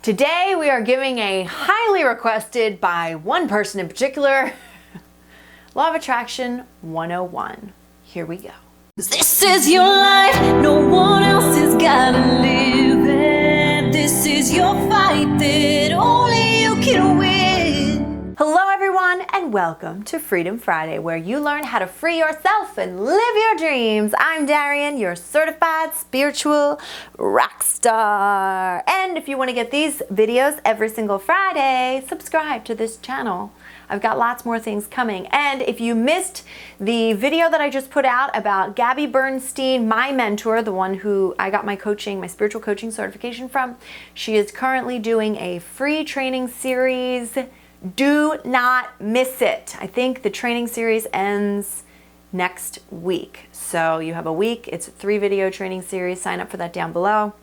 Today we are giving a highly requested by one person in particular, Law of Attraction 101. Here we go. This is your life, no one else has gotta live it. This is your fight that only you can win. Hello everyone and welcome to Freedom Friday, where you learn how to free yourself and live your dreams. I'm Darienne, your certified spiritual rock star. And if you want to get these videos every single Friday, subscribe to this channel. I've got lots more things coming. And if you missed the video that I just put out about Gabby Bernstein, my mentor, the one who I got my coaching, my spiritual coaching certification from, she is currently doing a free training series. Do not miss it. I think the training series ends next week. So you have a week. It's a 3-video training series. Sign up for that down below.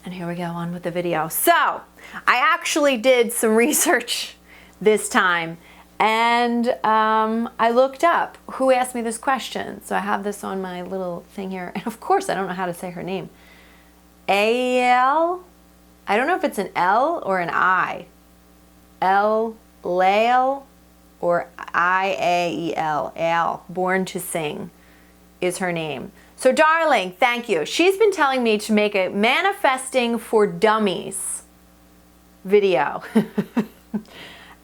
And here we go on with the video. So I actually did some research this time, and I looked up who asked me this question. So I have this on my little thing here, and of course I don't know how to say her name. A-L? I don't know if it's an L or an I. Lael or I-A-E-L. Al, Born to Sing is her name. So darling, thank you. She's been telling me to make a Manifesting for Dummies video.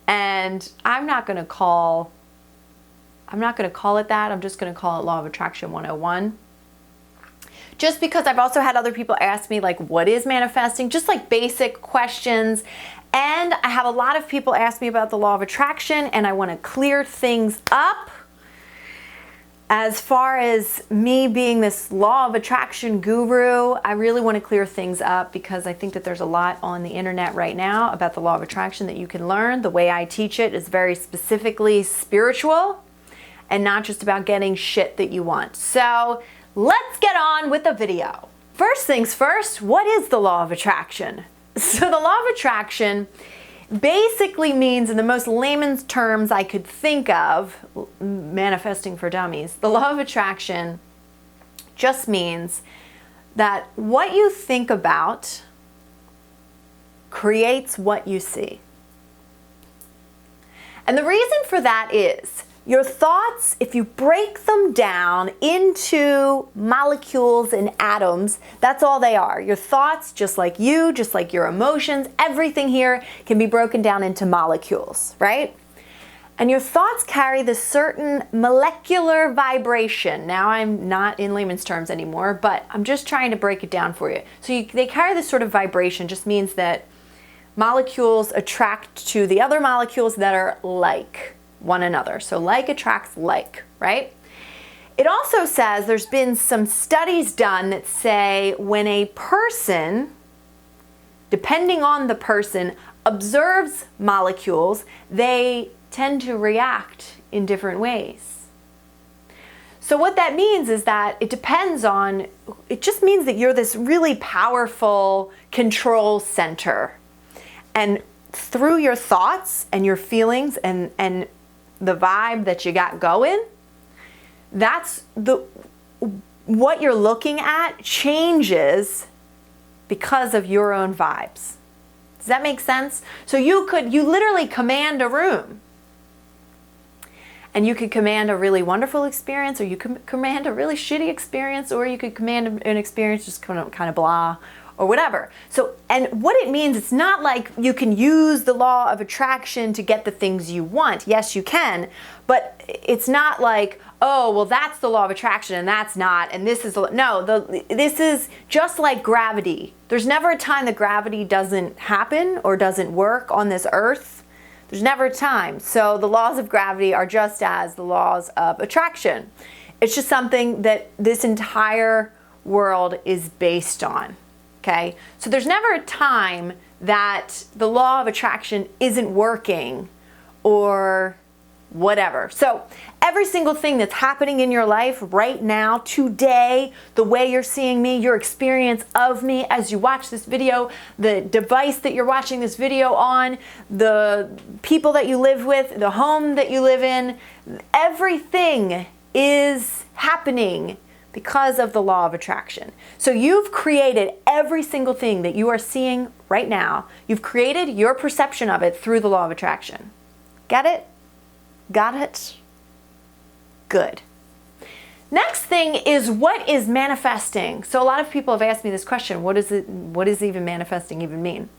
And I'm not going to call it that. I'm just going to call it Law of Attraction 101. Just because I've also had other people ask me, like, what is manifesting? Just like basic questions. And I have a lot of people ask me about the Law of Attraction, and I want to clear things up. As far as me being this Law of Attraction guru, I really want to clear things up because I think that there's a lot on the internet right now about the Law of Attraction that you can learn. The way I teach it is very specifically spiritual and not just about getting shit that you want. So let's get on with the video. First things first, what is the Law of Attraction? So the Law of Attraction basically means, in the most layman's terms I could think of, manifesting for dummies, the Law of Attraction just means that what you think about creates what you see. And the reason for that is your thoughts, if you break them down into molecules and atoms, that's all they are. Your thoughts, just like you, just like your emotions, everything here can be broken down into molecules, right? And your thoughts carry this certain molecular vibration. Now I'm not in layman's terms anymore, but I'm just trying to break it down for you. So they carry this sort of vibration, just means that molecules attract to the other molecules that are like one another. So like attracts like, right? It also says there's been some studies done that say when a person, depending on the person, observes molecules, they tend to react in different ways. So what that means is that it depends on, it just means that you're this really powerful control center. And through your thoughts and your feelings and the vibe that you got going, that's what you're looking at changes because of your own vibes. Does that make sense? So you literally command a room. And you could command a really wonderful experience, or you could command a really shitty experience, or you could command an experience just kind of blah, or whatever. So, and what it means, it's not like you can use the Law of Attraction to get the things you want. Yes, you can, but it's not like, oh, well, that's the Law of Attraction and that's not, and this is, this is just like gravity. There's never a time that gravity doesn't happen or doesn't work on this earth. There's never a time. So the laws of gravity are just as the laws of attraction. It's just something that this entire world is based on. Okay, so there's never a time that the Law of Attraction isn't working or whatever. So every single thing that's happening in your life right now, today, the way you're seeing me, your experience of me as you watch this video, the device that you're watching this video on, the people that you live with, the home that you live in, everything is happening because of the law of attraction. So you've created every single thing that you are seeing right now. You've created your perception of it through the law of attraction. Get it? Got it? Good. Next thing is, what is manifesting? So a lot of people have asked me this question, what does even manifesting even mean?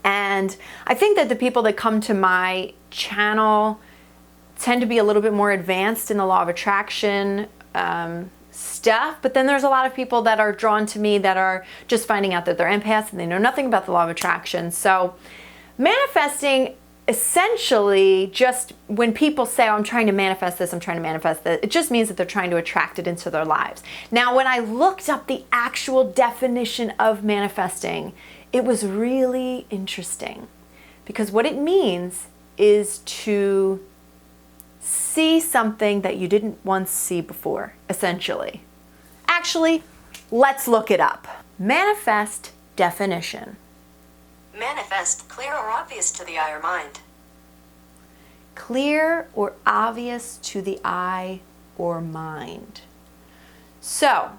And I think that the people that come to my channel tend to be a little bit more advanced in the law of attraction stuff, but then there's a lot of people that are drawn to me that are just finding out that they're empaths and they know nothing about the law of attraction. So manifesting, essentially, just when people say, oh, I'm trying to manifest this, I'm trying to manifest that, it just means that they're trying to attract it into their lives. Now, when I looked up the actual definition of manifesting, it was really interesting, because what it means is to see something that you didn't once see before, essentially. Actually, let's look it up. Manifest definition. Manifest, clear or obvious to the eye or mind. Clear or obvious to the eye or mind. So,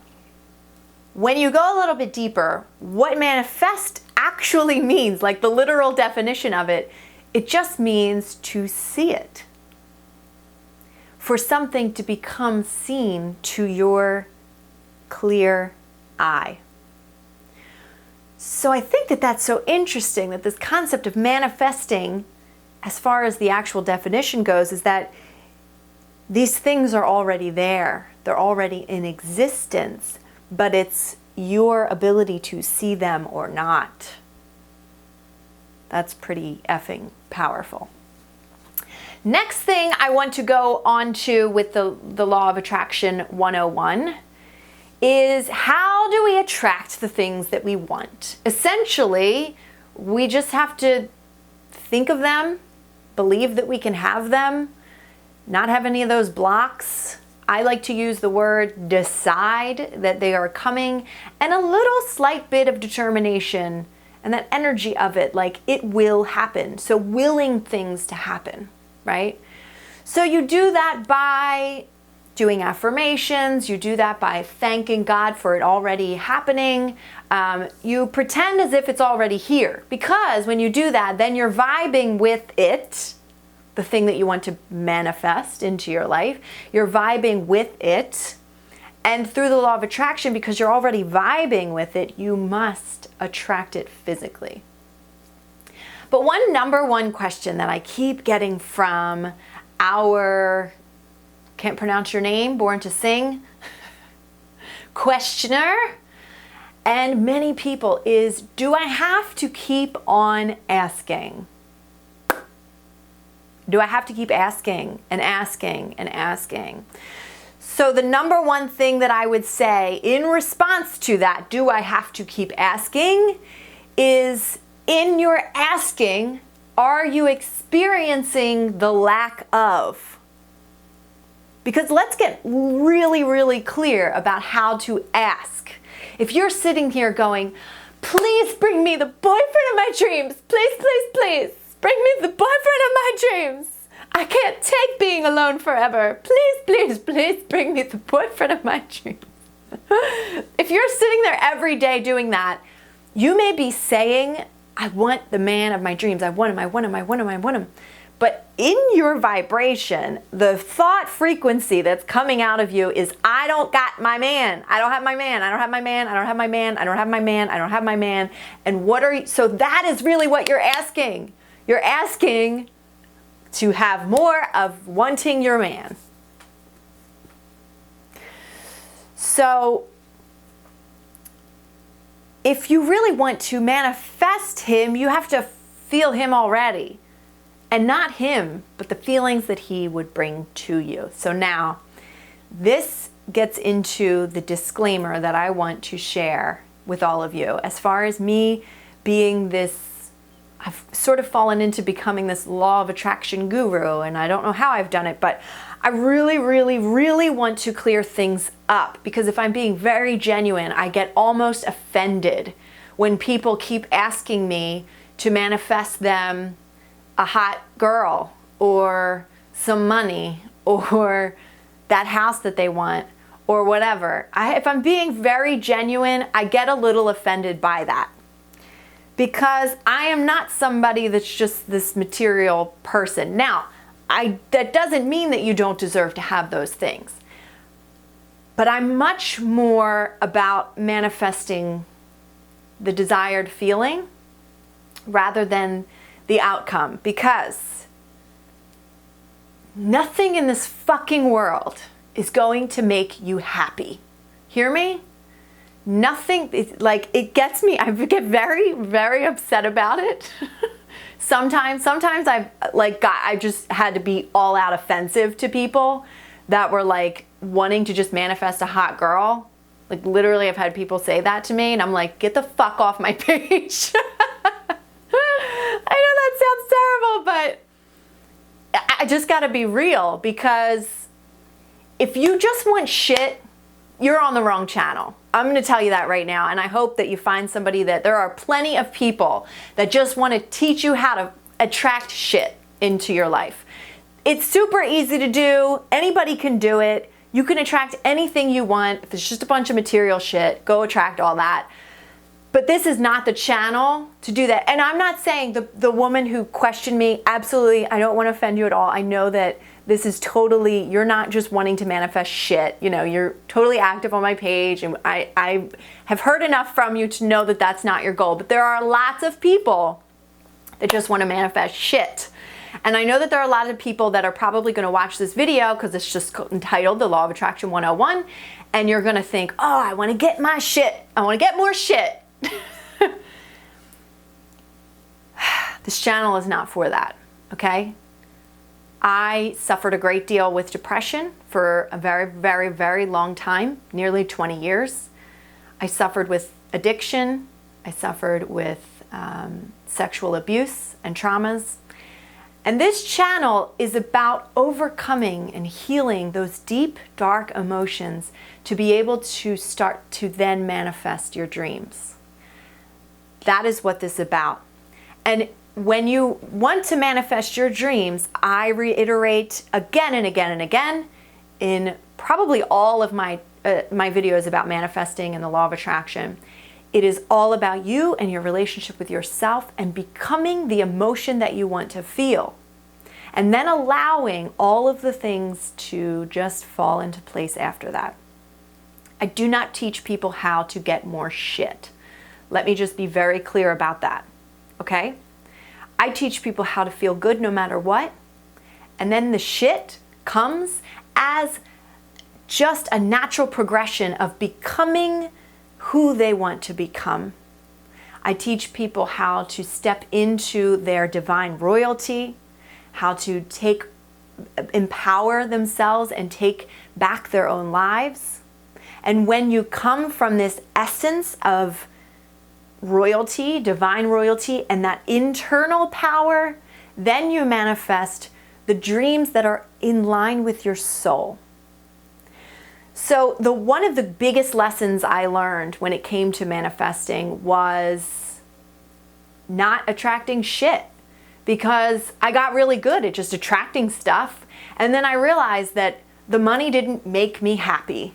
when you go a little bit deeper, what manifest actually means, like the literal definition of it, it just means to see it. For something to become seen to your clear eye. So I think that that's so interesting, that this concept of manifesting, as far as the actual definition goes, is that these things are already there. They're already in existence, but it's your ability to see them or not. That's pretty effing powerful. Next thing I want to go on to with the Law of Attraction 101 is, how do we attract the things that we want? Essentially, we just have to think of them, believe that we can have them, not have any of those blocks. I like to use the word decide that they are coming, and a little slight bit of determination and that energy of it, like it will happen. So willing things to happen, right? So you do that by doing affirmations. You do that by thanking God for it already happening. You pretend as if it's already here, because when you do that, then you're vibing with it, the thing that you want to manifest into your life. You're vibing with it. And through the law of attraction, because you're already vibing with it, you must attract it physically. But number one question that I keep getting from our, can't pronounce your name, born to sing, questioner, and many people is, do I have to keep on asking? Do I have to keep asking and asking and asking? So the number one thing that I would say in response to that, do I have to keep asking, is, in your asking, are you experiencing the lack of? Because let's get really, really clear about how to ask. If you're sitting here going, please bring me the boyfriend of my dreams, please, please, please, bring me the boyfriend of my dreams. I can't take being alone forever. Please, please, please bring me the boyfriend of my dreams. If you're sitting there every day doing that, you may be saying, I want the man of my dreams. I want him, I want him, I want him, I want him. But in your vibration, the thought frequency that's coming out of you is, I don't got my man. I don't have my man. I don't have my man. I don't have my man. I don't have my man. I don't have my man. And what are you? So that is really what you're asking. You're asking to have more of wanting your man. So if you really want to manifest him, you have to feel him already. And not him, but the feelings that he would bring to you. So now, this gets into the disclaimer that I want to share with all of you. As far as me being this, I've sort of fallen into becoming this law of attraction guru, and I don't know how I've done it, but I really, really, really want to clear things up, because if I'm being very genuine, I get almost offended when people keep asking me to manifest them a hot girl, or some money, or that house that they want, or whatever. If I'm being very genuine, I get a little offended by that. Because I am not somebody that's just this material person. Now, that doesn't mean that you don't deserve to have those things. But I'm much more about manifesting the desired feeling rather than the outcome, because nothing in this fucking world is going to make you happy. Hear me? Nothing, it gets me, I get very, very upset about it. Sometimes I just had to be all out offensive to people that were like wanting to just manifest a hot girl. Like literally I've had people say that to me and I'm like, get the fuck off my page. I know that sounds terrible, but I just gotta be real, because if you just want shit, you're on the wrong channel. I'm gonna tell you that right now, and I hope that you find somebody that there are plenty of people that just wanna teach you how to attract shit into your life. It's super easy to do. Anybody can do it. You can attract anything you want. If it's just a bunch of material shit, go attract all that. But this is not the channel to do that. And I'm not saying the woman who questioned me, absolutely, I don't want to offend you at all. I know that this is totally, you're not just wanting to manifest shit. You know, you're totally active on my page, and I have heard enough from you to know that that's not your goal. But there are lots of people that just want to manifest shit. And I know that there are a lot of people that are probably going to watch this video because it's just entitled The Law of Attraction 101. And you're going to think, oh, I want to get my shit. I want to get more shit. This channel is not for that, okay? I suffered a great deal with depression for a very, very, very long time, nearly 20 years. I suffered with addiction. I suffered with sexual abuse and traumas. And this channel is about overcoming and healing those deep, dark emotions to be able to start to then manifest your dreams. That is what this is about. And when you want to manifest your dreams, I reiterate again and again and again in probably all of my videos about manifesting and the law of attraction. It is all about you and your relationship with yourself and becoming the emotion that you want to feel. And then allowing all of the things to just fall into place after that. I do not teach people how to get more shit. Let me just be very clear about that, okay? I teach people how to feel good no matter what. And then the shit comes as just a natural progression of becoming who they want to become. I teach people how to step into their divine royalty, how to empower themselves and take back their own lives. And when you come from this essence of royalty, divine royalty, and that internal power, then you manifest the dreams that are in line with your soul. So one of the biggest lessons I learned when it came to manifesting was not attracting shit, because I got really good at just attracting stuff. And then I realized that the money didn't make me happy.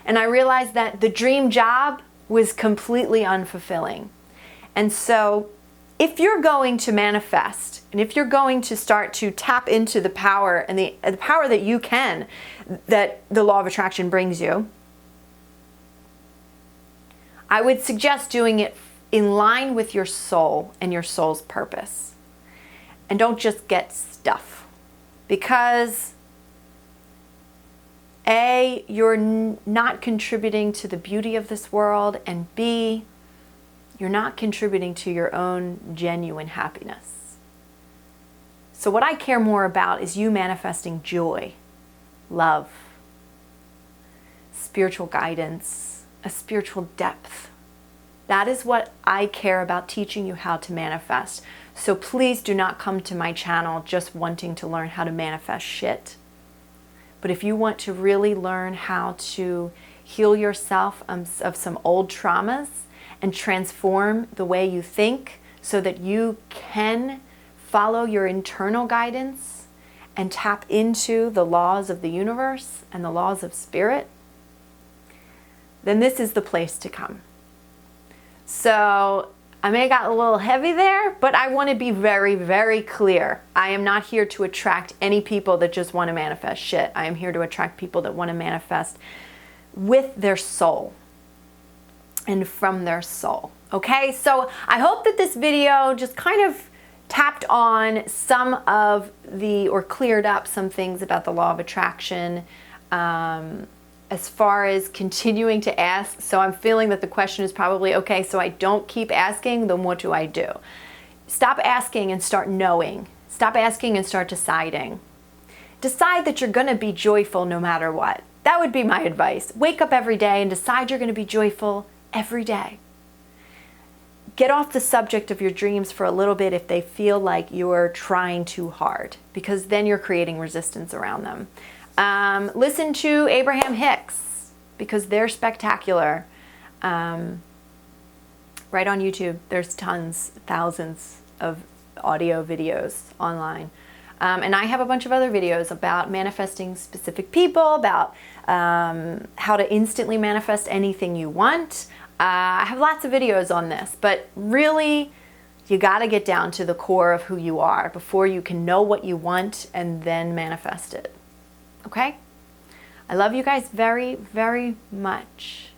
And I realized that the dream job was completely unfulfilling. And so if you're going to manifest, and if you're going to start to tap into the power and the power that you can, that the law of attraction brings you, I would suggest doing it in line with your soul and your soul's purpose. And don't just get stuff. Because A, you're not contributing to the beauty of this world, and B, you're not contributing to your own genuine happiness. So what I care more about is you manifesting joy, love, spiritual guidance, a spiritual depth. That is what I care about teaching you how to manifest. So please do not come to my channel just wanting to learn how to manifest shit. But if you want to really learn how to heal yourself of some old traumas and transform the way you think so that you can follow your internal guidance and tap into the laws of the universe and the laws of spirit, then this is the place to come. So I may have got a little heavy there, but I want to be very, very clear. I am not here to attract any people that just want to manifest shit. I am here to attract people that want to manifest with their soul and from their soul. Okay, so I hope that this video just kind of tapped on some of the, or cleared up some things about the law of attraction, as far as continuing to ask. So I'm feeling that the question is probably, okay, so I don't keep asking, then what do I do? Stop asking and start knowing. Stop asking and start deciding. Decide that you're going to be joyful no matter what. That would be my advice. Wake up every day and decide you're going to be joyful every day. Get off the subject of your dreams for a little bit if they feel like you're trying too hard, because then you're creating resistance around them. Listen to Abraham Hicks, because they're spectacular. Right on YouTube, there's tons, thousands of audio videos online. And I have a bunch of other videos about manifesting specific people, about how to instantly manifest anything you want. I have lots of videos on this, but really, you got to get down to the core of who you are before you can know what you want and then manifest it. Okay? I love you guys very, very much.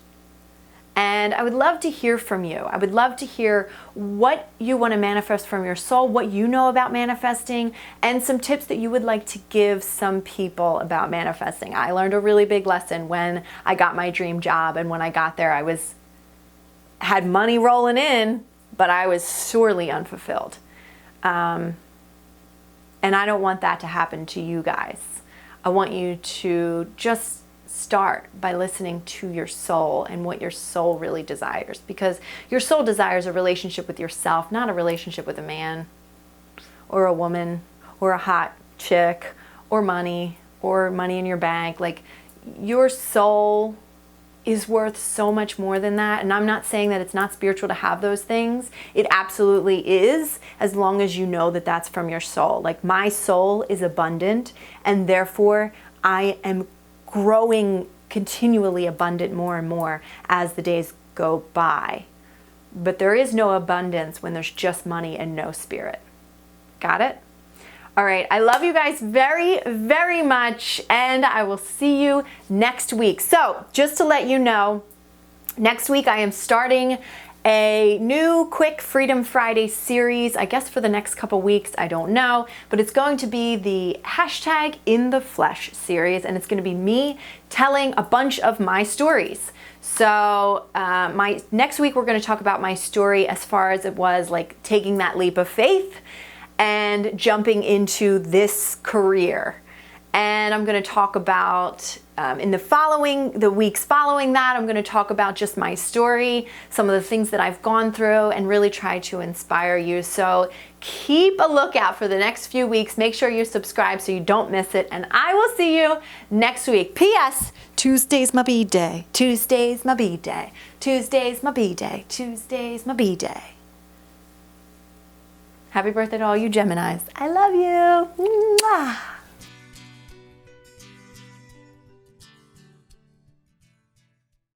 And I would love to hear from you. I would love to hear what you want to manifest from your soul, what you know about manifesting, and some tips that you would like to give some people about manifesting. I learned a really big lesson when I got my dream job, and when I got there, I had money rolling in, but I was sorely unfulfilled. And I don't want that to happen to you guys. I want you to just start by listening to your soul and what your soul really desires, because your soul desires a relationship with yourself, not a relationship with a man or a woman or a hot chick or money in your bank. Like, your soul is worth so much more than that. And I'm not saying that it's not spiritual to have those things. It absolutely is, as long as you know that that's from your soul. Like, my soul is abundant, and therefore I am growing continually abundant more and more as the days go by. But there is no abundance when there's just money and no spirit. Got it? All right, I love you guys very, very much, and I will see you next week. So, just to let you know, next week I am starting a new quick Freedom Friday series, I guess for the next couple weeks, I don't know, but it's going to be the #InTheFlesh series, and it's going to be me telling a bunch of my stories. So next week we're going to talk about my story as far as it was like taking that leap of faith and jumping into this career. And I'm going to talk about, in the weeks following that, I'm going to talk about just my story, some of the things that I've gone through, and really try to inspire you. So keep a lookout for the next few weeks. Make sure you subscribe so you don't miss it. And I will see you next week. P.S. Tuesday's my B-day. Tuesday's my B-day. Tuesday's my B-day. Tuesday's my B-day. Happy birthday to all you Geminis. I love you. Mwah.